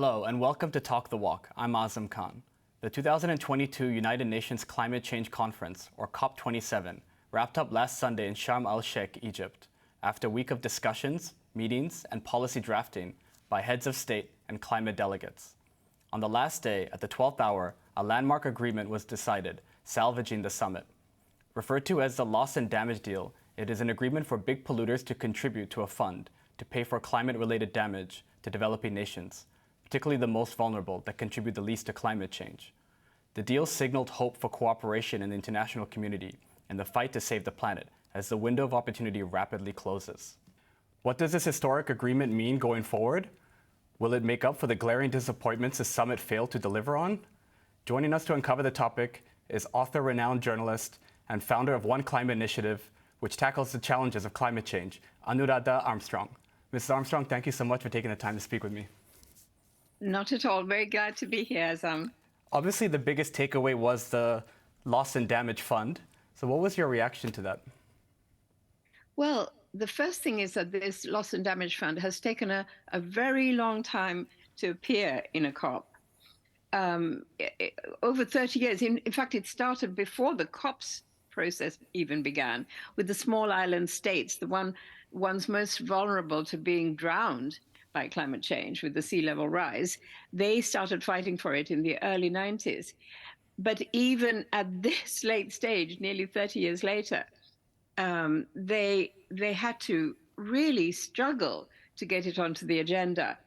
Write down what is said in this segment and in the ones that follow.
Hello and welcome to Talk the Walk. I'm Azam Khan. The 2022 United Nations Climate Change Conference, or COP27, wrapped up last Sunday in Sharm el-Sheikh, Egypt, after a week of discussions, meetings, and policy drafting by heads of state and climate delegates. On the last day, at the 12th hour, a landmark agreement was decided, salvaging the summit. Referred to as the loss and damage deal, it is an agreement for big polluters to contribute to a fund to pay for climate-related damage to developing nations, particularly the most vulnerable that contribute the least to climate change. The deal signaled hope for cooperation in the international community in the fight to save the planet as the window of opportunity rapidly closes. What does this historic agreement mean going forward? Will it make up for the glaring disappointments the summit failed to deliver on? Joining us to uncover the topic is author, renowned journalist, and founder of OneClimate Initiative, which tackles the challenges of climate change, Anuradha Armstrong. Mrs. Armstrong, thank you so much for taking the time to speak with me. Not at all. Very glad to be here, Azam. Obviously, the biggest takeaway was the loss and damage fund. So what was your reaction to that? Well, the first thing is that this loss and damage fund has taken a very long time to appear in a COP. Over 30 years. In fact, it started before the COP's process even began, with the small island states, the ones most vulnerable to being drowned by climate change with the sea level rise. They started fighting for it in the early 90s. But even at this late stage, nearly 30 years later, they had to really struggle to get it onto the agenda.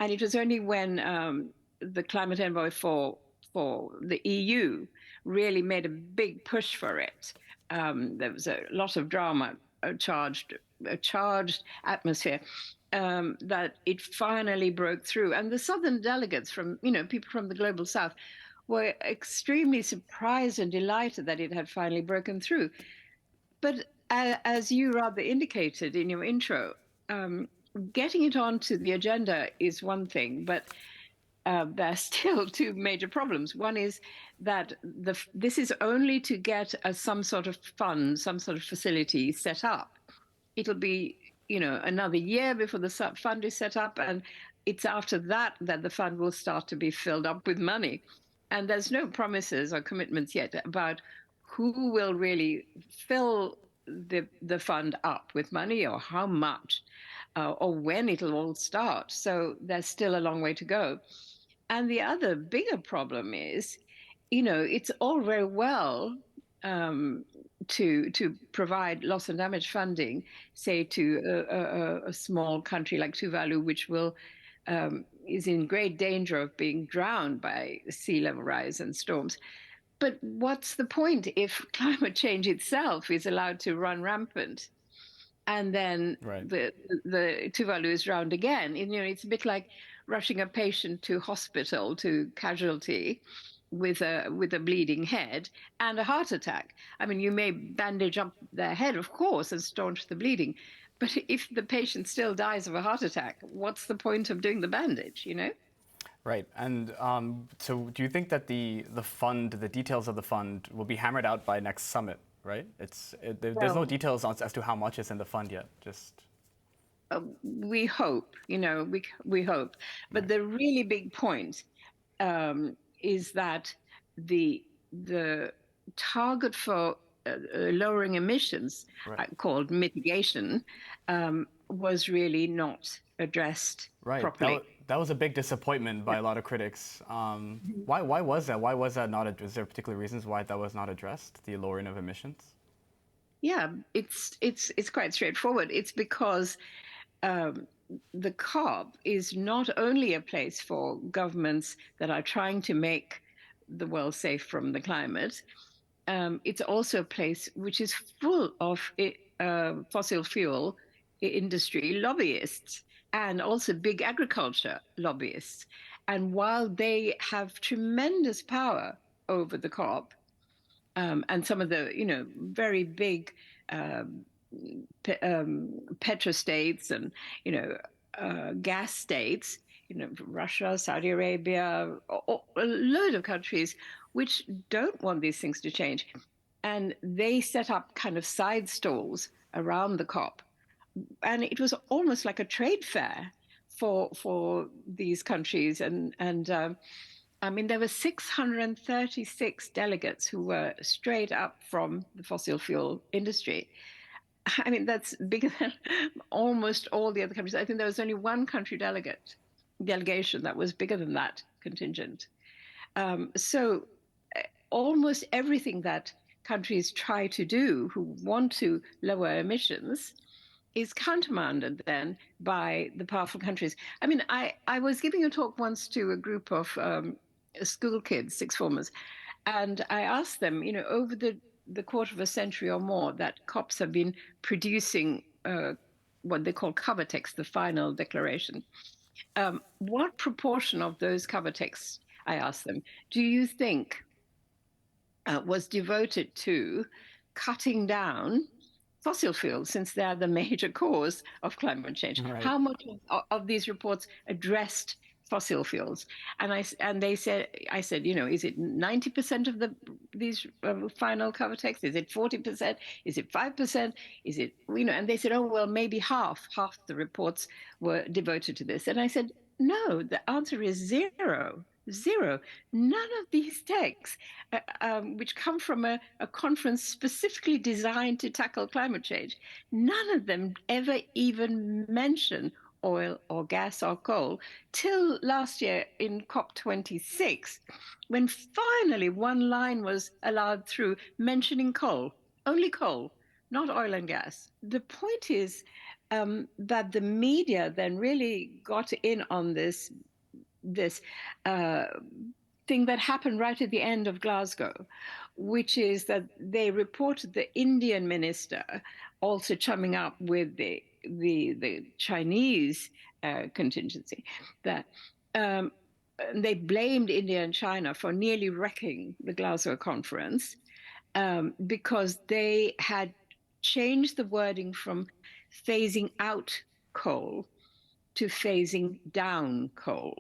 And it was only when the climate envoy for the EU really made a big push for it. There was a lot of drama, a charged atmosphere, that it finally broke through. And the southern delegates from, people from the global south were extremely surprised and delighted that it had finally broken through. But as you rather indicated in your intro, getting it onto the agenda is one thing, but there are still two major problems. One is that this is only to get some sort of fund, some sort of facility set up. It'll be another year before the fund is set up, and it's after that the fund will start to be filled up with money. And there's no promises or commitments yet about who will really fill the fund up with money, or how much, or when it'll all start. So there's still a long way to go. And the other bigger problem is, it's all very well to provide loss and damage funding, say to a small country like Tuvalu, which is in great danger of being drowned by sea level rise and storms. But what's the point if climate change itself is allowed to run rampant, and then Right. the Tuvalu is drowned again? It's a bit like rushing a patient to hospital to casualty with a bleeding head and a heart attack. I mean, you may bandage up their head, of course, and staunch the bleeding, but if the patient still dies of a heart attack, what's the point of doing the bandage, Right. And so do you think that the fund, the details of the fund, will be hammered out by next summit, right? There's no details as to how much is in the fund yet. We hope, we hope. But Right. the really big point is that the target for lowering emissions, Right. called mitigation, was really not addressed properly. That was a big disappointment by a lot of critics. Why was that? Why was that not? Is there particular reasons why that was not addressed? The lowering of emissions. Yeah, it's quite straightforward. It's because the COP is not only a place for governments that are trying to make the world safe from the climate. It's also a place which is full of fossil fuel industry lobbyists, and also big agriculture lobbyists. And while they have tremendous power over the COP, and some of the very big petrostates and gas states, Russia, Saudi Arabia, a load of countries which don't want these things to change. And they set up kind of side stalls around the COP. And it was almost like a trade fair for these countries, and I mean, there were 636 delegates who were straight up from the fossil fuel industry. I mean, that's bigger than almost all the other countries. I think there was only one country delegation that was bigger than that contingent. So almost everything that countries try to do who want to lower emissions is countermanded then by the powerful countries. I mean, I was giving a talk once to a group of school kids, sixth formers, and I asked them, over the quarter of a century or more that COPs have been producing what they call cover text, the final declaration. What proportion of those cover texts, I asked them, do you think was devoted to cutting down fossil fuels, since they are the major cause of climate change? Right. How much of these reports addressed fossil fuels? And they said, is it 90% of these final cover text? Is it 40%? Is it 5%? Is it, and they said, oh, well, maybe half the reports were devoted to this. And I said, no, the answer is zero. Zero. None of these texts, which come from a conference specifically designed to tackle climate change, none of them ever even mention oil or gas or coal till last year in COP26, when finally one line was allowed through mentioning coal, only coal, not oil and gas. The point is that the media then really got in on this thing that happened right at the end of Glasgow, which is that they reported the Indian minister also chumming up with the Chinese contingency, that they blamed India and China for nearly wrecking the Glasgow conference because they had changed the wording from phasing out coal to phasing down coal.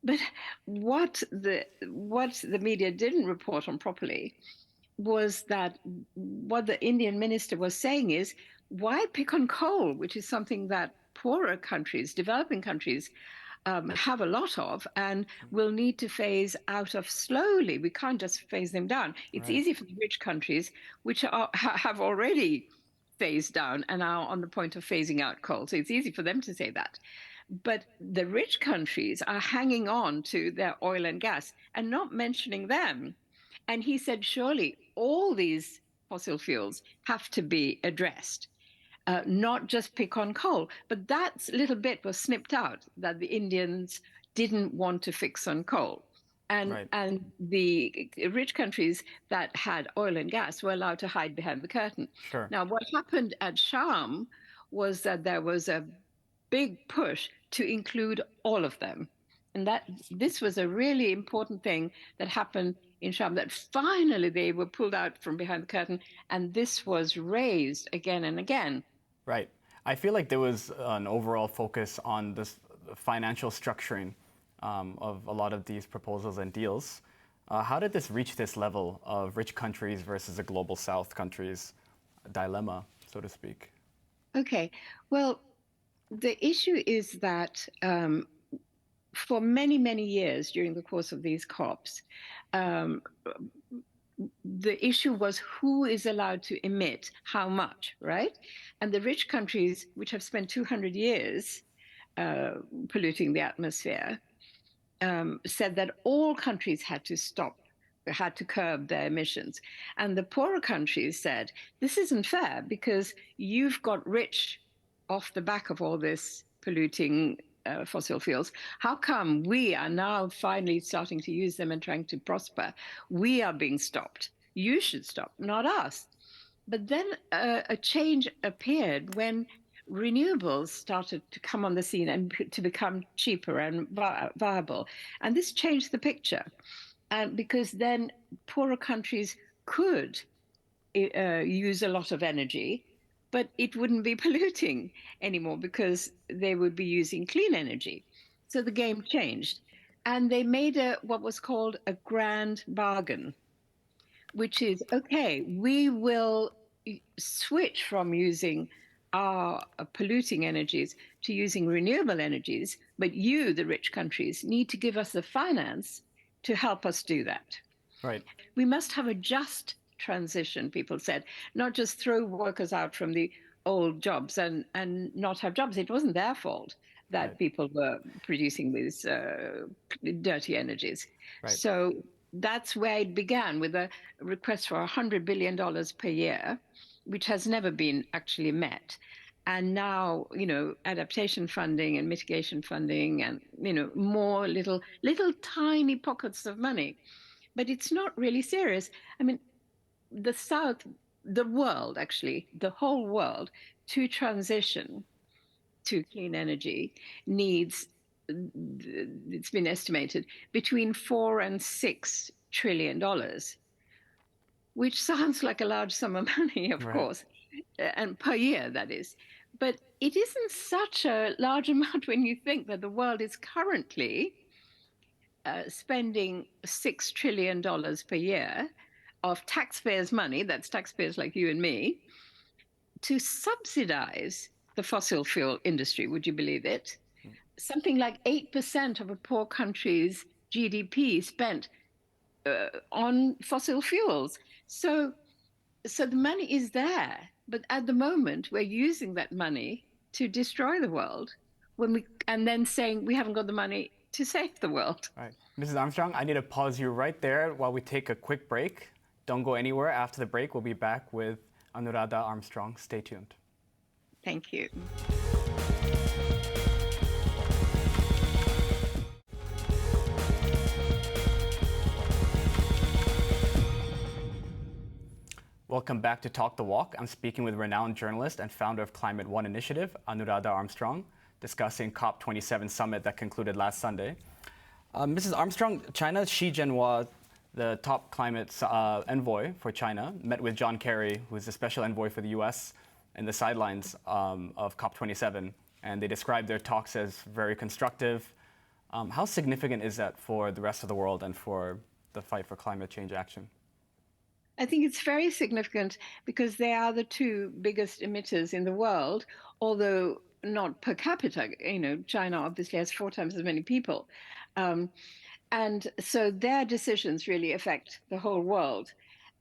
But what the media didn't report on properly was that what the Indian minister was saying is, why pick on coal, which is something that poorer countries, developing countries, have a lot of and will need to phase out of slowly. We can't just phase them down. It's easy for the rich countries, which have already phased down and are on the point of phasing out coal. So it's easy for them to say that. But the rich countries are hanging on to their oil and gas and not mentioning them. And he said, surely all these fossil fuels have to be addressed, not just pick on coal. But that little bit was snipped out, that the Indians didn't want to fix on coal. And the rich countries that had oil and gas were allowed to hide behind the curtain. Sure. Now, what happened at Sharm was that there was a big push to include all of them. And that this was a really important thing that happened in Sharm, that finally they were pulled out from behind the curtain, and this was raised again and again. Right. I feel like there was an overall focus on this financial structuring of a lot of these proposals and deals. How did this reach this level of rich countries versus a global South countries dilemma, so to speak? Okay. Well, the issue is that for many, many years during the course of these COPs, the issue was who is allowed to emit how much, right? And the rich countries, which have spent 200 years polluting the atmosphere, said that all countries had to curb their emissions. And the poorer countries said, this isn't fair because you've got rich off the back of all this polluting fossil fuels. How come we are now finally starting to use them and trying to prosper? We are being stopped. You should stop, not us. But then a change appeared when renewables started to come on the scene and to become cheaper and viable. And this changed the picture. And because then poorer countries could use a lot of energy, but it wouldn't be polluting anymore because they would be using clean energy. So the game changed. And they made what was called a grand bargain, which is, okay, we will switch from using our polluting energies to using renewable energies, but you, the rich countries, need to give us the finance to help us do that. Right. We must have a just transition, people said, not just throw workers out from the old jobs and not have jobs. It wasn't their fault that Right. people were producing these dirty energies. Right. So that's where it began, with a request for $100 billion per year, which has never been actually met. And now, adaptation funding and mitigation funding and, more little tiny pockets of money. But it's not really serious. I mean, the South, the world, actually, the whole world, to transition to clean energy needs, it's been estimated, between $4 and $6 trillion, which sounds like a large sum of money, of Right. course, and per year, that is. But it isn't such a large amount when you think that the world is currently spending $6 trillion per year of taxpayers' money, that's taxpayers like you and me, to subsidize the fossil fuel industry. Would you believe it? Something like 8% of a poor country's GDP spent on fossil fuels. So the money is there, but at the moment we're using that money to destroy the world and then saying we haven't got the money to save the world. Right. Mrs. Armstrong, I need to pause you right there while we take a quick break. Don't go anywhere. After the break, we'll be back with Anuradha Armstrong. Stay tuned. Thank you. Welcome back to Talk the Walk. I'm speaking with renowned journalist and founder of Climate One Initiative, Anuradha Armstrong, discussing COP27 summit that concluded last Sunday. Mrs. Armstrong, China's Xi Jinping, the top climate envoy for China, met with John Kerry, who is the special envoy for the U.S., in the sidelines of COP27, and they described their talks as very constructive. How significant is that for the rest of the world and for the fight for climate change action? I think it's very significant because they are the two biggest emitters in the world, although not per capita. China obviously has 4 times as many people. And so their decisions really affect the whole world.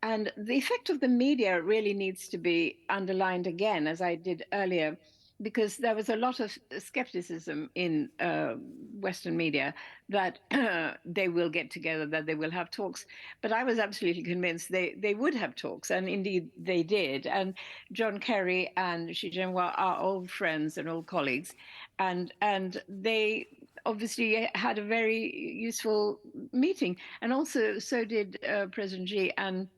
And the effect of the media really needs to be underlined again, as I did earlier, because there was a lot of skepticism in Western media that they will get together, that they will have talks. But I was absolutely convinced they would have talks, and indeed they did. And John Kerry and Xi Jinping are old friends and old colleagues, and they obviously had a very useful meeting. And also, so did President Xi and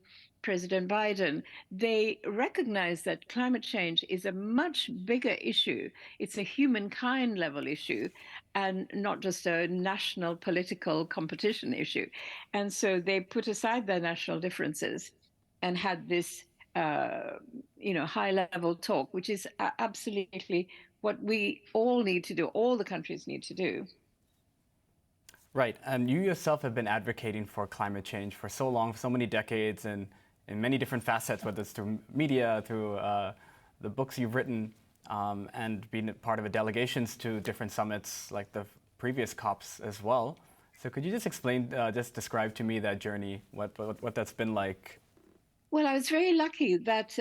President Biden. They recognize that climate change is a much bigger issue. It's a humankind level issue and not just a national political competition issue. And so they put aside their national differences and had this high level talk, which is absolutely what we all need to do, all the countries need to do. Right, and you yourself have been advocating for climate change for so long, for so many decades, and in many different facets, whether it's through media, through the books you've written, and being part of delegations to different summits like the previous COPs as well. So could you just explain, just describe to me that journey, what that's been like? Well, I was very lucky that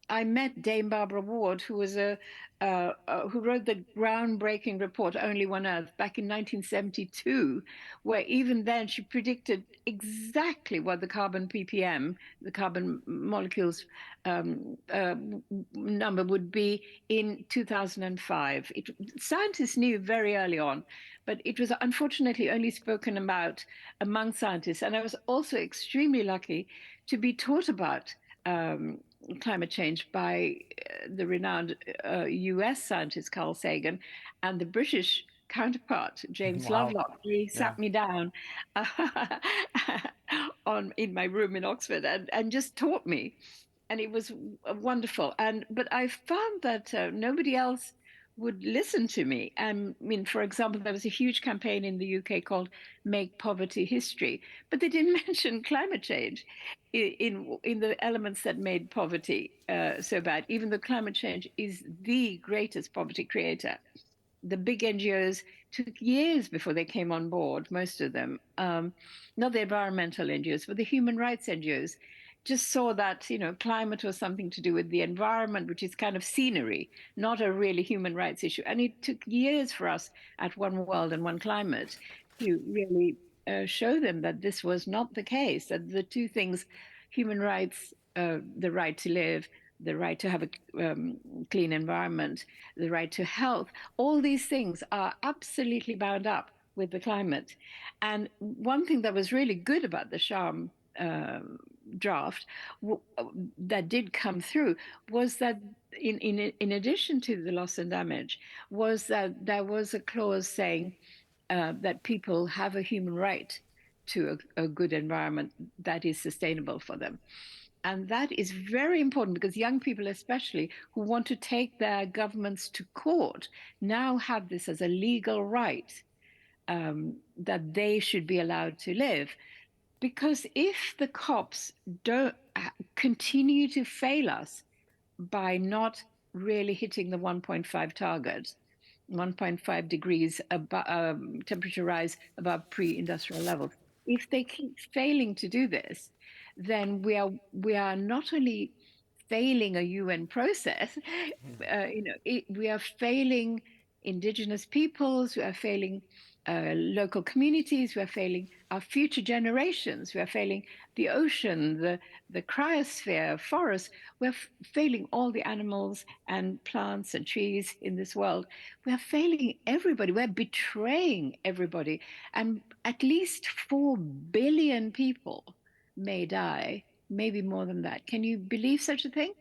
I met Dame Barbara Ward, who was who wrote the groundbreaking report "Only One Earth" back in 1972, where even then she predicted exactly what the carbon ppm, the carbon molecules number, would be in 2005. Scientists knew very early on, but it was unfortunately only spoken about among scientists. And I was also extremely lucky to be taught about climate change by the renowned US scientist Carl Sagan and the British counterpart James Wow. Lovelock. He sat me down in my room in Oxford and just taught me, and it was wonderful. But I found that nobody else would listen to me. I mean, for example, there was a huge campaign in the UK called "Make Poverty History," but they didn't mention climate change in the elements that made poverty so bad. Even though climate change is the greatest poverty creator, the big NGOs took years before they came on board, most of them. Not the environmental NGOs, but the human rights NGOs just saw that, climate was something to do with the environment, which is kind of scenery, not a really human rights issue. And it took years for us at One World and One Climate to really show them that this was not the case, that the two things, human rights, the right to live, the right to have a clean environment, the right to health, all these things are absolutely bound up with the climate. And one thing that was really good about the Sharm draft that did come through was that in addition to the loss and damage, was that there was a clause saying that people have a human right to a good environment that is sustainable for them. And that is very important because young people, especially who want to take their governments to court, now have this as a legal right that they should be allowed to live. Because if the cops don't continue to fail us by not really hitting the 1.5 target, 1.5 degrees temperature rise above pre-industrial levels. If they keep failing to do this, then we are not only failing a UN process, we are failing indigenous peoples, we are failing local communities, we are failing our future generations, we are failing the ocean, the cryosphere, forests, we're failing all the animals and plants and trees in this world. We're failing everybody, we're betraying everybody, and at least 4 billion people may die, maybe more than that. Can you believe such a thing?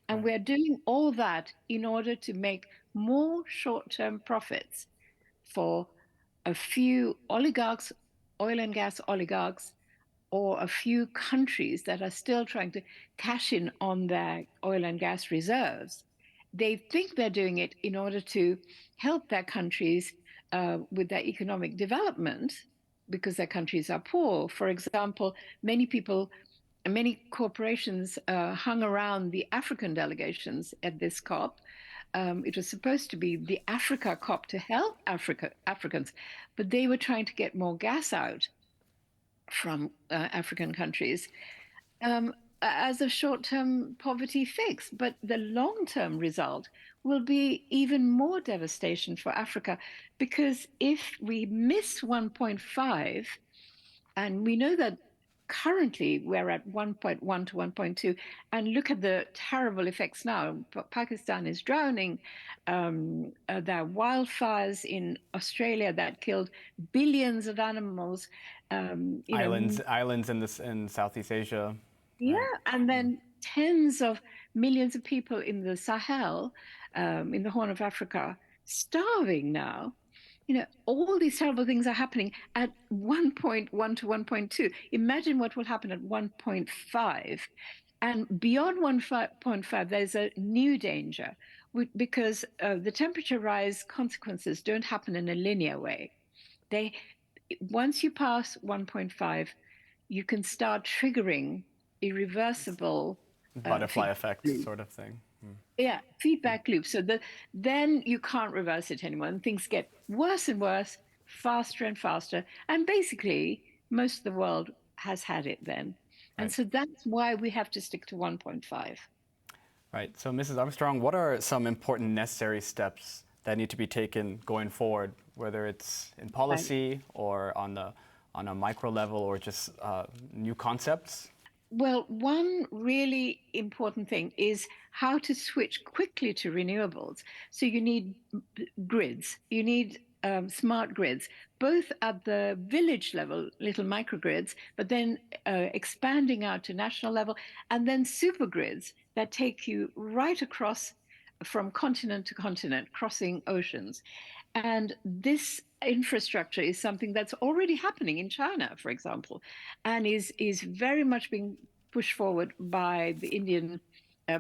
And we're doing all that in order to make more short-term profits for a few oligarchs, oil and gas oligarchs, or a few countries that are still trying to cash in on their oil and gas reserves. They think they're doing it in order to help their countries with their economic development because their countries are poor. For example, many people, many corporations hung around the African delegations at this COP. It was supposed to be the Africa COP to help Africans, but they were trying to get more gas out from African countries as a short-term poverty fix. But the long-term result will be even more devastation for Africa, because if we miss 1.5, and we know that currently we're at 1.1 to 1.2, and look at the terrible effects now. Pakistan is drowning. There are wildfires in Australia that killed billions of animals. Islands in Southeast Asia. Yeah, Right. and then tens of millions of people in the Sahel, in the Horn of Africa, starving now. All these terrible things are happening at 1.1 to 1.2. Imagine what will happen at 1.5. And beyond 1.5, there's a new danger because the temperature rise consequences don't happen in a linear way. Once you pass 1.5, you can start triggering irreversible Butterfly effect sort of thing. yeah, feedback loop. So then you can't reverse it anymore, and things get worse and worse, faster and faster, and basically most of the world has had it then. And Right. so that's why we have to stick to 1.5. Right. So, Mrs. Armstrong, what are some important necessary steps that need to be taken going forward, whether it's in policy or on a micro level or just new concepts? Well, one really important thing is how to switch quickly to renewables. So you need grids, you need smart grids, both at the village level, little microgrids, but then expanding out to national level, and then super grids that take you right across from continent to continent, crossing oceans. And this infrastructure is something that's already happening in China, for example, and is very much being pushed forward by the Indian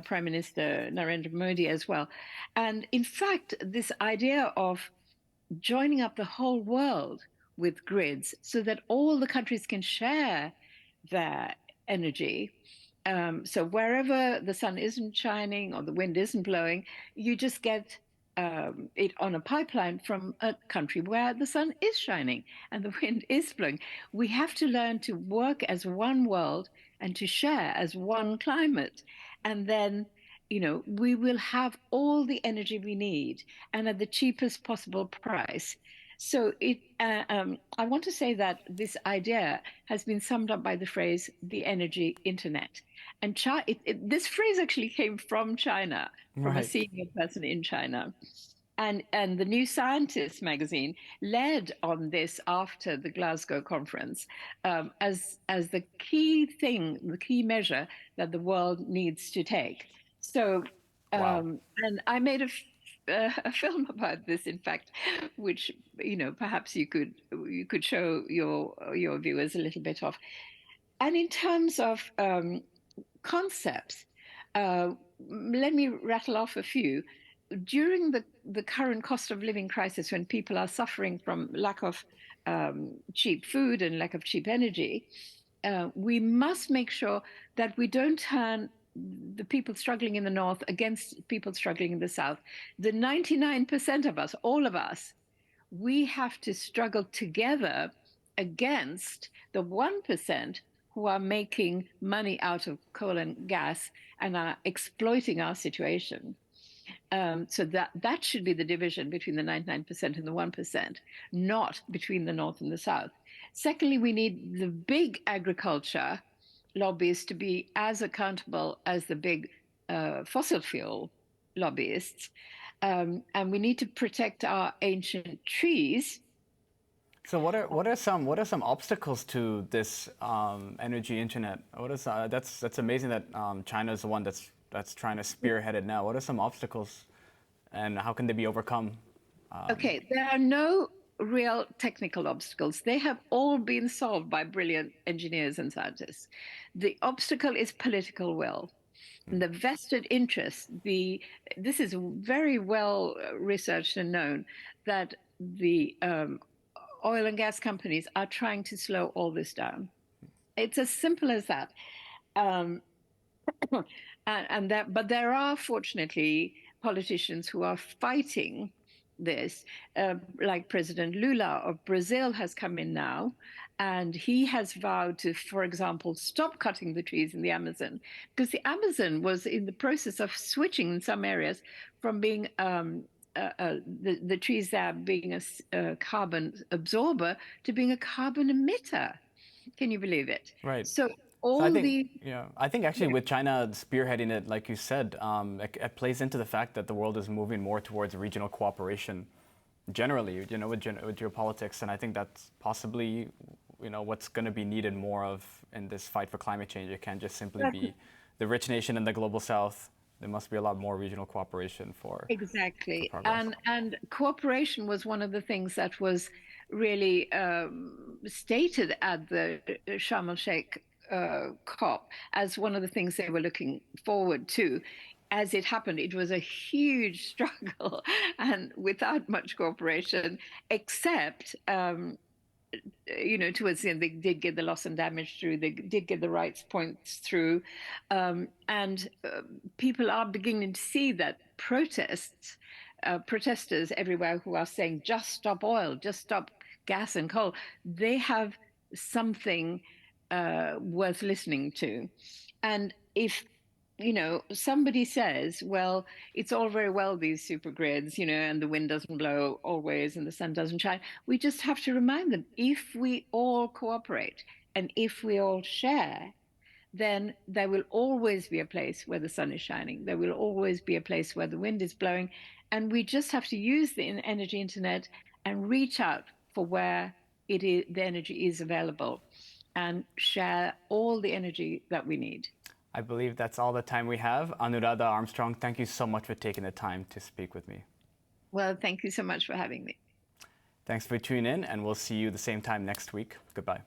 Prime Minister Narendra Modi as well. And in fact, this idea of joining up the whole world with grids so that all the countries can share their energy. So wherever the sun isn't shining or the wind isn't blowing, you just get it on a pipeline from a country where the sun is shining and the wind is blowing. We have to learn to work as one world and to share as one climate. And then, we will have all the energy we need and at the cheapest possible price. So I want to say that this idea has been summed up by the phrase "the energy internet," and this phrase actually came from China, from a Right. senior person in China. And the New Scientist magazine led on this after the Glasgow conference as the key thing, the key measure that the world needs to take. So, Wow. and I made a film about this, in fact, which perhaps you could show your viewers a little bit of. And in terms of concepts, let me rattle off a few. During the current cost of living crisis, when people are suffering from lack of cheap food and lack of cheap energy, we must make sure that we don't turn the people struggling in the north against people struggling in the south. The 99% of us, all of us, we have to struggle together against the 1% who are making money out of coal and gas and are exploiting our situation. So that should be the division between the 99% and the 1%, not between the North and the South. Secondly, we need the big agriculture lobbyists to be as accountable as the big fossil fuel lobbyists. And we need to protect our ancient trees. So what are some obstacles to this energy internet? That's amazing that China is the one that's trying to spearhead it now. What are some obstacles, and how can they be overcome? Okay, there are no real technical obstacles. They have all been solved by brilliant engineers and scientists. The obstacle is political will. And the vested interest, this is very well researched and known that the oil and gas companies are trying to slow all this down. It's as simple as that. Um, but there are fortunately politicians who are fighting this, like President Lula of Brazil has come in now, and he has vowed to, for example, stop cutting the trees in the Amazon, because the Amazon was in the process of switching in some areas from being the trees there being a carbon absorber to being a carbon emitter. Can you believe it? Right. So So I all think, the yeah, I think actually with China spearheading it, like you said, it plays into the fact that the world is moving more towards regional cooperation, generally, with geopolitics, and I think that's possibly, what's going to be needed more of in this fight for climate change. It can't just simply be the rich nation and the global south. There must be a lot more regional cooperation for Exactly. progress. And cooperation was one of the things that was really stated at the Sharm el-Sheikh COP as one of the things they were looking forward to. As it happened, it was a huge struggle and without much cooperation, except towards the end, they did get the loss and damage through. They did get the rights points through, and people are beginning to see that protesters everywhere who are saying just stop oil, just stop gas and coal, they have something worth listening to. And if somebody says, well, it's all very well, these super grids, and the wind doesn't blow always and the sun doesn't shine. We just have to remind them, if we all cooperate and if we all share, then there will always be a place where the sun is shining. There will always be a place where the wind is blowing. And we just have to use the energy internet and reach out for where the energy is available and share all the energy that we need. I believe that's all the time we have. Anuradha Armstrong, thank you so much for taking the time to speak with me. Well, thank you so much for having me. Thanks for tuning in, and we'll see you the same time next week. Goodbye.